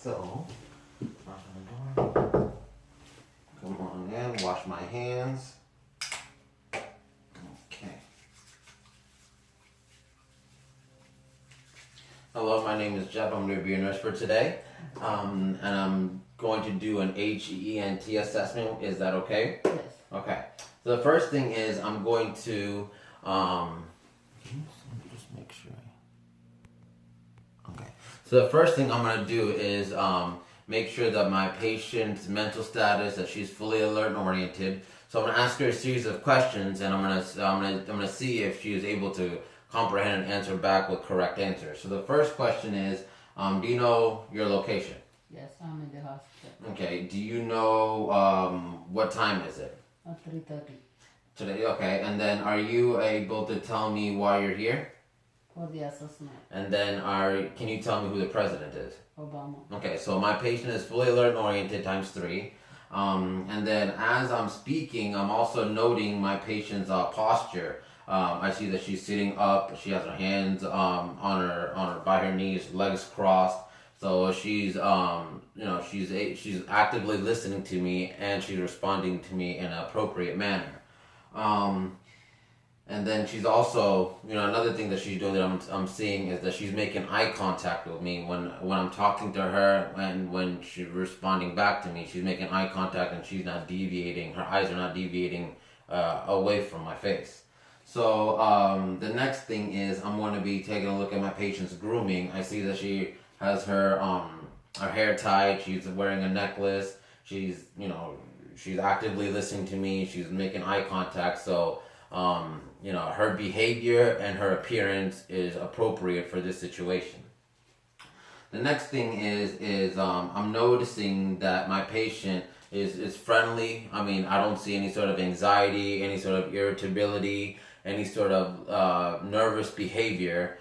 So, knock on the door. Come on in, wash my hands. Okay. Hello, my name is Jeff. I'm going to be your nurse for today. And I'm going to do an HEENT assessment. Is that okay? Yes. Okay. So the first thing is I'm going to just make sure. Okay. So the first thing I'm going to do is make sure that my patient's mental status, that she's fully alert and oriented. So I'm going to ask her a series of questions, and I'm going to see if she is able to comprehend and answer back with correct answers. So the first question is, do you know your location? Yes, I'm in the hospital. Okay. Do you know what time is it? 3:30 Today. Okay. And then, are you able to tell me why you're here? for the assessment. And then, can you tell me who the president is? Obama. Okay, so my patient is fully alert and oriented ×3. And then as I'm speaking, I'm also noting my patient's posture. I see that she's sitting up. She has her hands on her by her knees, legs crossed. So she's she's actively listening to me, and she's responding to me in an appropriate manner. And then she's also, another thing that she's doing that I'm seeing is that she's making eye contact with me when I'm talking to her, and when she's responding back to me, she's making eye contact, and she's not deviating. Her eyes are not deviating away from my face. So the next thing is I'm going to be taking a look at my patient's grooming. I see that she has her hair tied. She's wearing a necklace. She's actively listening to me. She's making eye contact. So her behavior and her appearance is appropriate for this situation. The next thing is I'm noticing that my patient is friendly. I mean, I don't see any sort of anxiety, any sort of irritability, any sort of nervous behavior.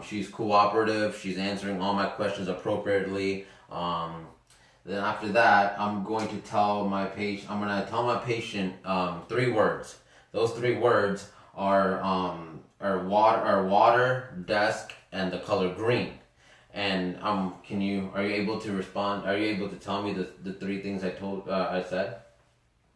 She's cooperative. She's answering all my questions appropriately. Then after that, I'm going to tell my patient 3 words. Those 3 words are water, desk, and the color green. And are you able to respond? Are you able to tell me the 3 things I said?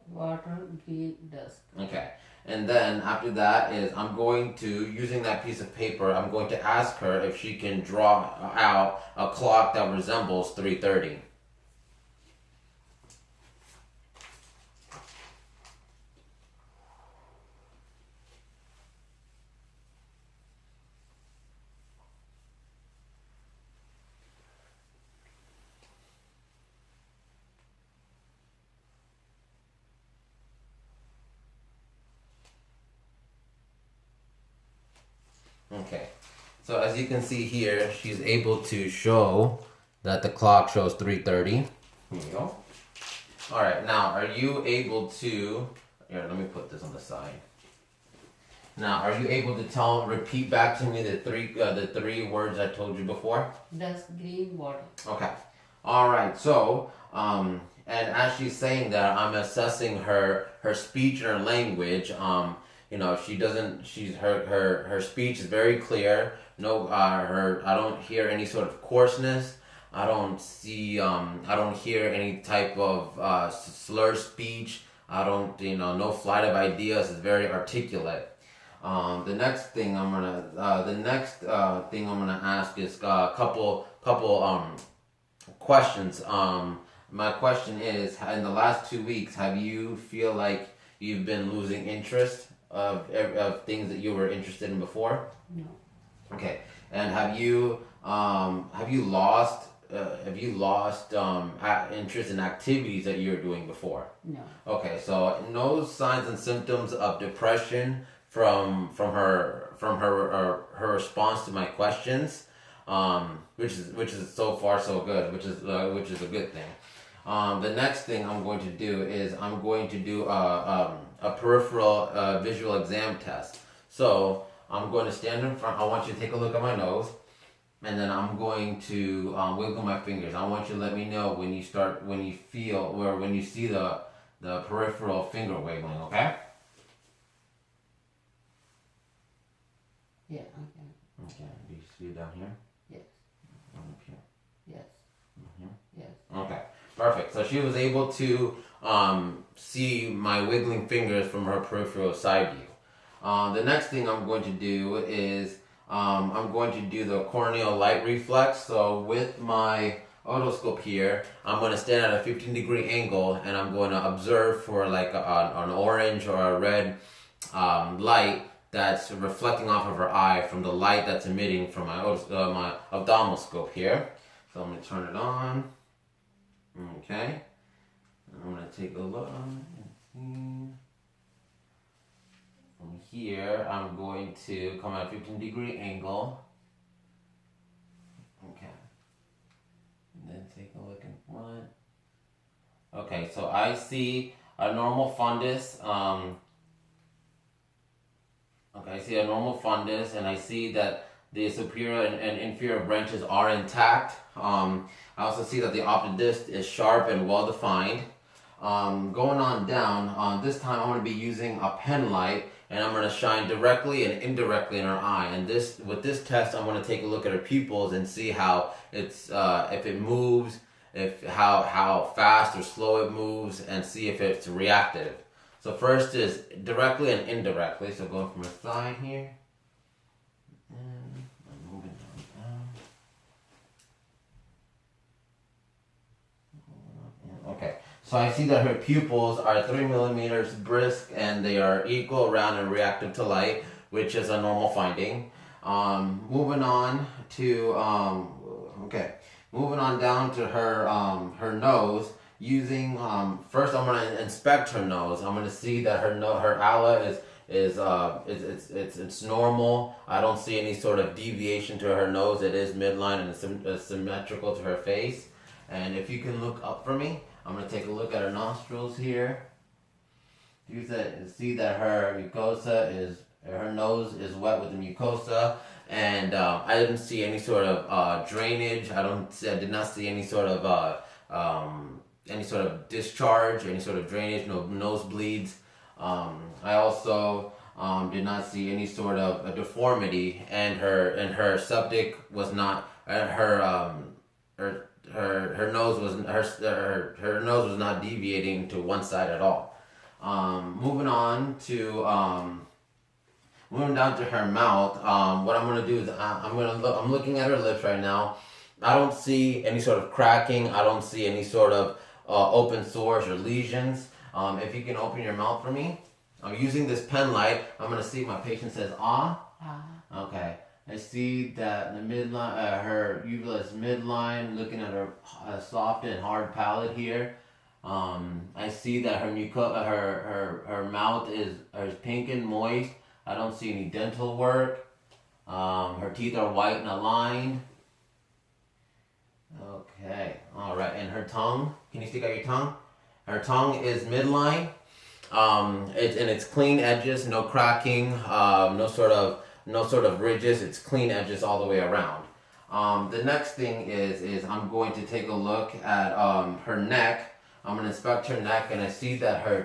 Water, green, desk. Okay. And then after that is I'm going to, using that piece of paper, I'm going to ask her if she can draw out a clock that resembles 3:30. Okay, so as you can see here, she's able to show that the clock shows 3:30. Here we go. All right, now are you able to? Here, let me put this on the side. Now, are you able to repeat back to me the three words I told you before? Desk, green, water. Okay. All right. So, and as she's saying that, I'm assessing her speech and her language. Her speech is very clear. No, I don't hear any sort of coarseness. I don't hear any type of slur speech. I don't, no flight of ideas. It's very articulate. The next thing I'm gonna ask is a couple questions. My question is, in the last 2 weeks, have you feel like you've been losing interest of things that you were interested in before? No. Okay. And have you lost interest in activities that you were doing before? No. Okay. So no signs and symptoms of depression from her response to my questions, which is so far so good, which is a good thing. The next thing I'm going to do is I'm going to do a peripheral visual exam test. So I'm going to stand in front. I want you to take a look at my nose, and then I'm going to wiggle my fingers. I want you to let me know when you see the peripheral finger wiggling. Okay. Yeah, okay. Okay. Do you see it down here? Yes. Up here. Yes. Here. Perfect. So she was able to see my wiggling fingers from her peripheral side view. The next thing I'm going to do is I'm going to do the corneal light reflex. So with my otoscope here, I'm going to stand at a 15-degree angle and I'm going to observe for like an orange or a red light that's reflecting off of her eye from the light that's emitting from my ophthalmoscope here. So I'm going to turn it on. Okay. I'm going to take a look. From here, I'm going to come at a 15-degree angle. Okay. And then take a look in front. Okay, so I see a normal fundus. I see a normal fundus, and I see that the superior and inferior branches are intact. I also see that the optic disc is sharp and well defined. Going on down, this time I'm going to be using a pen light, and I'm going to shine directly and indirectly in her eye. And with this test, I'm going to take a look at her pupils and see how it's if it moves, how fast or slow it moves, and see if it's reactive. So first is directly and indirectly. So going from her side here, and I'm moving down. Okay. So I see that her pupils are 3 millimeters brisk and they are equal, round, and reactive to light, which is a normal finding. Moving on down to her nose. Using first, I'm going to inspect her nose. I'm going to see that her ala it's normal. I don't see any sort of deviation to her nose. It is midline and it's symmetrical to her face. And if you can look up for me, I'm going to take a look at her nostrils here. You see that her nose is wet with the mucosa, and I didn't see any sort of drainage. I did not see any sort of discharge, any sort of drainage, no nosebleeds. I also did not see any sort of a deformity, and her septic was not her nose was not deviating to one side at all. Moving down to her mouth. What I'm gonna do is I'm looking at her lips right now. I don't see any sort of cracking. I don't see any sort of open sores or lesions. If you can open your mouth for me. I'm using this pen light. I'm gonna see if my patient says ah. Okay. I see that the midline, her uvula is midline, looking at her soft and hard palate here. I see that her mouth is pink and moist. I don't see any dental work. Her teeth are white and aligned. Okay, all right. And her tongue, can you stick out your tongue? Her tongue is midline. It's clean edges, no cracking, no sort of ridges. It's clean edges all the way around. The next thing is I'm going to take a look at her neck. I'm going to inspect her neck, and I see her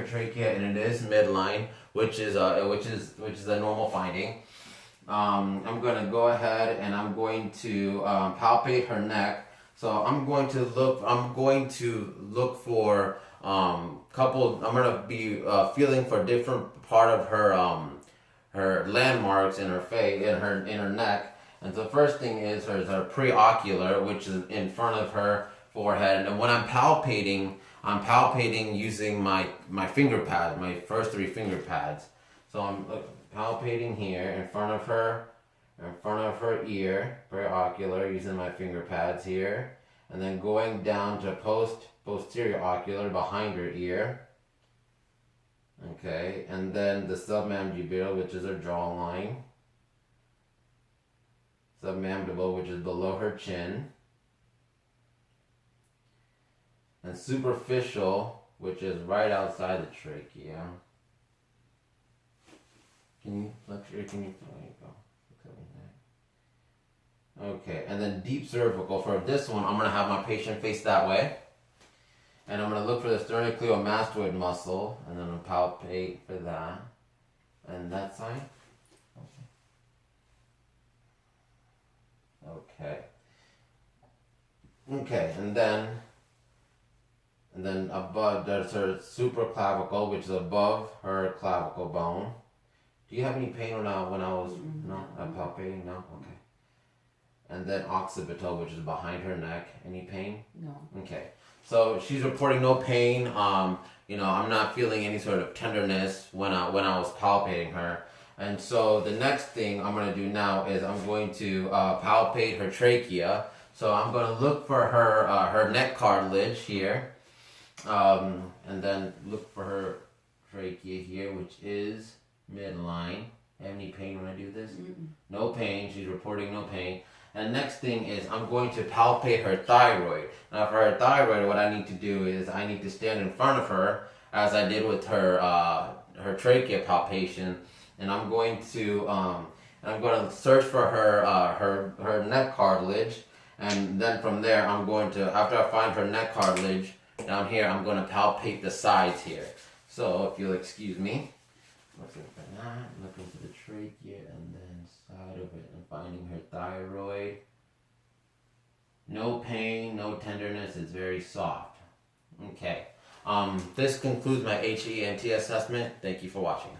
trachea, and it is midline, which is a normal finding. I'm going to go ahead and I'm going to palpate her neck. So I'm going to look for I'm going to be feeling for different part of her landmarks in her face, in her neck. And the first thing is her preocular, which is in front of her forehead. And when I'm palpating using my finger pad, my first 3 finger pads. So I'm palpating here in front of her ear, preocular, using my finger pads here, and then going down to posterior ocular behind her ear. Okay, and then the submandibular, which is her jawline. Submandible, which is below her chin. And superficial, which is right outside the trachea. Can you there you go. Okay, and then deep cervical. For this one, I'm going to have my patient face that way. And I'm going to look for the sternocleidomastoid muscle, and then I'll palpate for that. And that side. Okay. Okay, and then And then above, there's her supraclavicle, which is above her clavicle bone. Do you have any pain when I was palpating? No? Okay. And then occipital, which is behind her neck. Any pain? No. Okay. So she's reporting no pain. I'm not feeling any sort of tenderness when I was palpating her. And so the next thing I'm gonna do now is I'm going to palpate her trachea. So I'm gonna look for her neck cartilage here, and then look for her trachea here, which is midline. Have any pain when I do this? No pain. She's reporting no pain. And next thing is I'm going to palpate her thyroid. Now for her thyroid, what I need to do is I need to stand in front of her as I did with her trachea palpation, and I'm going to search for her neck cartilage, and then from there I'm going to, after I find her neck cartilage down here, I'm going to palpate the sides here. So if you'll excuse me, looking for that, looking for the trachea, and then side of it, and finding her thyroid. No pain, no tenderness. It's very soft. Okay. This concludes my HEENT assessment. Thank you for watching.